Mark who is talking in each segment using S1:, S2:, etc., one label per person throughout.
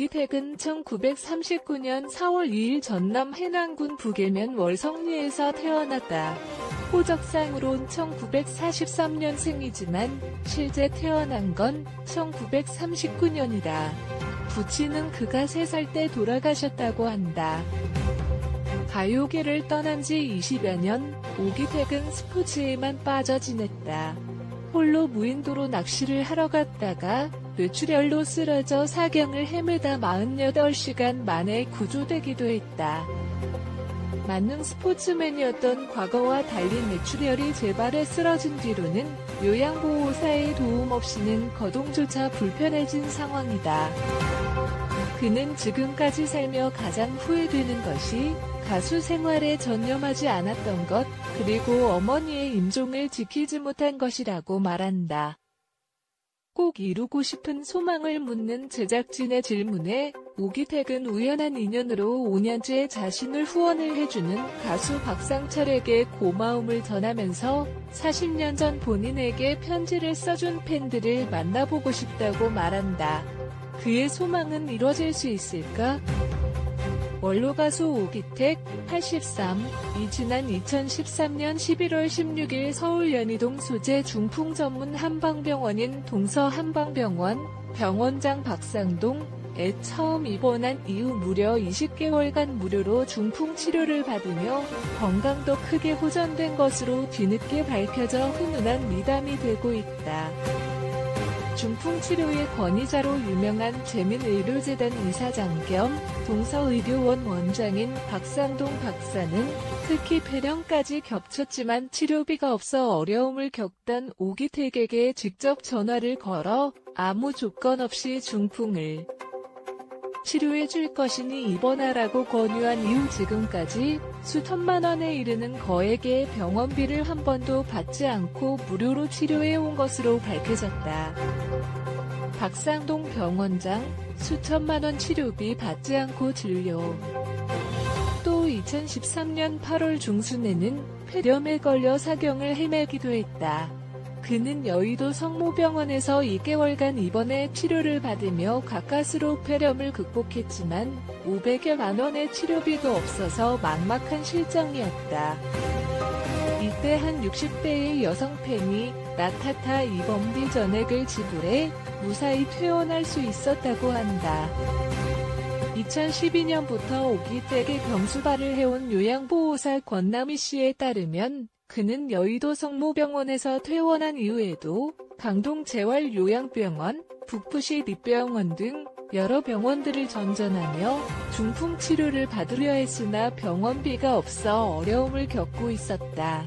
S1: 오기택은 1939년 4월 2일 전남 해남군 북해면 월성리에서 태어났다. 호적상으론 1943년생이지만 실제 태어난 건 1939년이다. 부친은 그가 3살 때 돌아가셨다고 한다. 가요계를 떠난 지 20여 년, 오기택은 스포츠에만 빠져 지냈다. 홀로 무인도로 낚시를 하러 갔다가 뇌출혈로 쓰러져 사경을 헤매다 48시간 만에 구조되기도 했다. 만능 스포츠맨이었던 과거와 달리 뇌출혈이 재발해 쓰러진 뒤로는 요양보호사의 도움 없이는 거동조차 불편해진 상황이다. 그는 지금까지 살며 가장 후회되는 것이 가수 생활에 전념하지 않았던 것, 그리고 어머니의 임종을 지키지 못한 것이라고 말한다. 꼭 이루고 싶은 소망을 묻는 제작진의 질문에 오기택은 우연한 인연으로 5년째 자신을 후원을 해주는 가수 박상철에게 고마움을 전하면서 40년 전 본인에게 편지를 써준 팬들을 만나보고 싶다고 말한다. 그의 소망은 이뤄질 수 있을까? 원로 가수 오기택, 83이 지난 2013년 11월 16일 서울 연희동 소재 중풍 전문 한방병원인 동서한방병원 병원장 박상동에 처음 입원한 이후 무려 20개월간 무료로 중풍 치료를 받으며 건강도 크게 호전된 것으로 뒤늦게 밝혀져 훈훈한 미담이 되고 있다. 중풍 치료의 권위자로 유명한 재민의료재단 이사장 겸 동서의료원 원장인 박상동 박사는 특히 폐렴까지 겹쳤지만 치료비가 없어 어려움을 겪던 오기택에게 직접 전화를 걸어 아무 조건 없이 중풍을 치료해줄 것이니 입원하라고 권유한 이후 지금까지 수천만 원에 이르는 거액의 병원비를 한 번도 받지 않고 무료로 치료해온 것으로 밝혀졌다. 박상동 병원장, 수천만 원 치료비 받지 않고 진료. 또 2013년 8월 중순에는 폐렴에 걸려 사경을 헤매기도 했다. 그는 여의도 성모병원에서 2개월간 입원해 치료를 받으며 가까스로 폐렴을 극복했지만 500여만 원의 치료비도 없어서 막막한 실정이었다. 이때 한 60대의 여성 팬이 나 탓하 입원비 전액을 지불해 무사히 퇴원할 수 있었다고 한다. 2012년부터 오기택의 병수발을 해온 요양보호사 권남희 씨에 따르면 그는 여의도 성모병원에서 퇴원한 이후에도 강동재활요양병원, 북부시 립병원 등 여러 병원들을 전전하며 중풍 치료를 받으려 했으나 병원비가 없어 어려움을 겪고 있었다.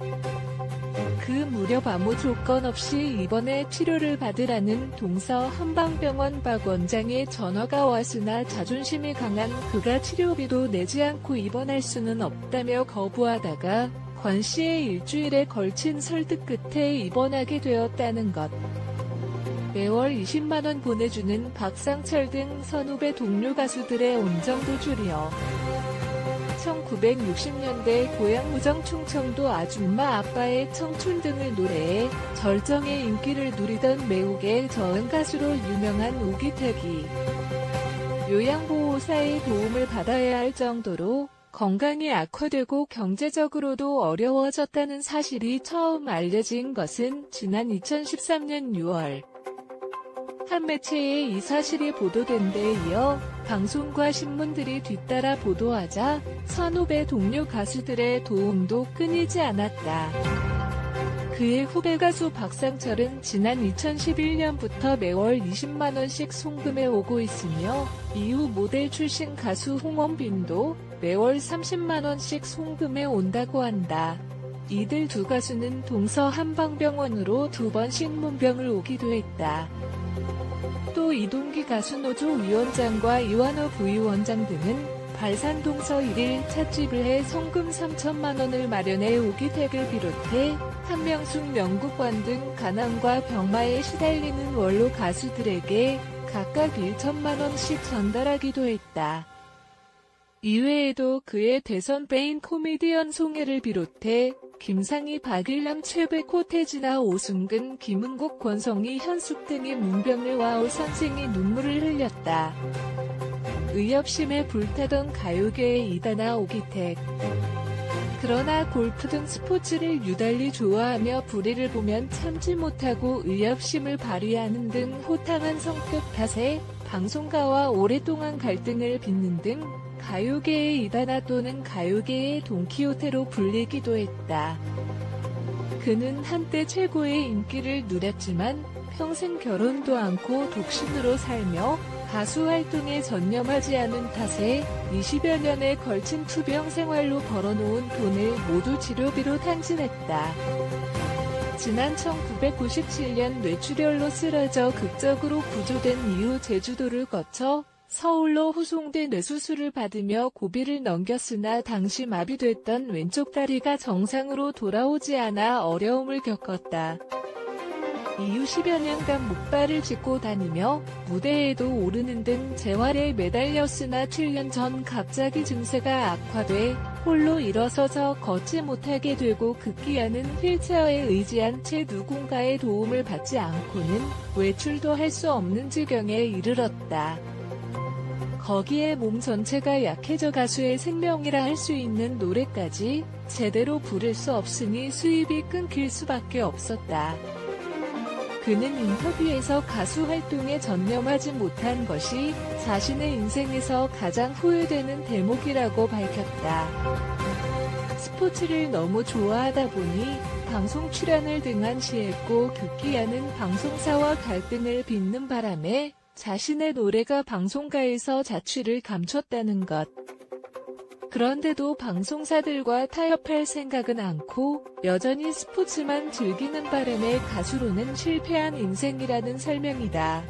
S1: 그 무렵 아무 조건 없이 입원해 치료를 받으라는 동서한방병원 박 원장의 전화가 왔으나 자존심이 강한 그가 치료비도 내지 않고 입원할 수는 없다며 거부하다가 권 씨의 일주일에 걸친 설득 끝에 입원하게 되었다는 것. 매월 20만 원 보내주는 박상철 등 선후배 동료 가수들의 온정도 줄여 1960년대 고향 무정 충청도 아줌마 아빠의 청춘 등을 노래해 절정의 인기를 누리던 매혹에 저은 가수로 유명한 오기택이 요양보호사의 도움을 받아야 할 정도로 건강이 악화되고 경제적으로도 어려워졌다는 사실이 처음 알려진 것은 지난 2013년 6월. 한 매체에 이 사실이 보도된 데 이어 방송과 신문들이 뒤따라 보도하자 선후배 동료 가수들의 도움도 끊이지 않았다. 그의 후배 가수 박상철은 지난 2011년부터 매월 20만 원씩 송금해 오고 있으며 이후 모델 출신 가수 홍원빈도 매월 30만 원씩 송금해 온다고 한다. 이들 두 가수는 동서한방병원으로 2번씩 문병을 오기도 했다. 또 이동기 가수노조 위원장과 이완호 부위원장 등은 발산동서 1일 찻집을 해 송금 3천만 원을 마련해 오기택을 비롯해 한명숙 명국관 등 가난과 병마에 시달리는 원로 가수들에게 각각 1천만 원씩 전달하기도 했다. 이외에도 그의 대선배인 코미디언 송혜를 비롯해 김상희, 박일남, 최백호, 태진아, 오승근, 김은국, 권성희, 현숙 등이 문병을 와오 선생이 눈물을 흘렸다. 의협심에 불타던 가요계의 이다나 오기택. 그러나 골프 등 스포츠를 유달리 좋아하며 불의를 보면 참지 못하고 의협심을 발휘하는 등 호탕한 성격 탓에 방송가와 오랫동안 갈등을 빚는 등 가요계의 이다나 또는 가요계의 돈키호테로 불리기도 했다. 그는 한때 최고의 인기를 누렸지만 평생 결혼도 않고 독신으로 살며 가수 활동에 전념하지 않은 탓에 20여 년에 걸친 투병 생활로 벌어놓은 돈을 모두 치료비로 탕진했다. 지난 1997년 뇌출혈로 쓰러져 극적으로 구조된 이후 제주도를 거쳐 서울로 후송돼 뇌수술을 받으며 고비를 넘겼으나 당시 마비됐던 왼쪽 다리가 정상으로 돌아오지 않아 어려움을 겪었다. 이후 10여 년간 목발을 짚고 다니며 무대에도 오르는 등 재활에 매달렸으나 7년 전 갑자기 증세가 악화돼 홀로 일어서서 걷지 못하게 되고 급기야는 휠체어에 의지한 채 누군가의 도움을 받지 않고는 외출도 할 수 없는 지경에 이르렀다. 거기에 몸 전체가 약해져 가수의 생명이라 할 수 있는 노래까지 제대로 부를 수 없으니 수입이 끊길 수밖에 없었다. 그는 인터뷰에서 가수 활동에 전념하지 못한 것이 자신의 인생에서 가장 후회되는 대목이라고 밝혔다. 스포츠를 너무 좋아하다 보니 방송 출연을 등한시했고 급기야는 방송사와 갈등을 빚는 바람에 자신의 노래가 방송가에서 자취를 감췄다는 것. 그런데도 방송사들과 타협할 생각은 않고 여전히 스포츠만 즐기는 바람에 가수로는 실패한 인생이라는 설명이다.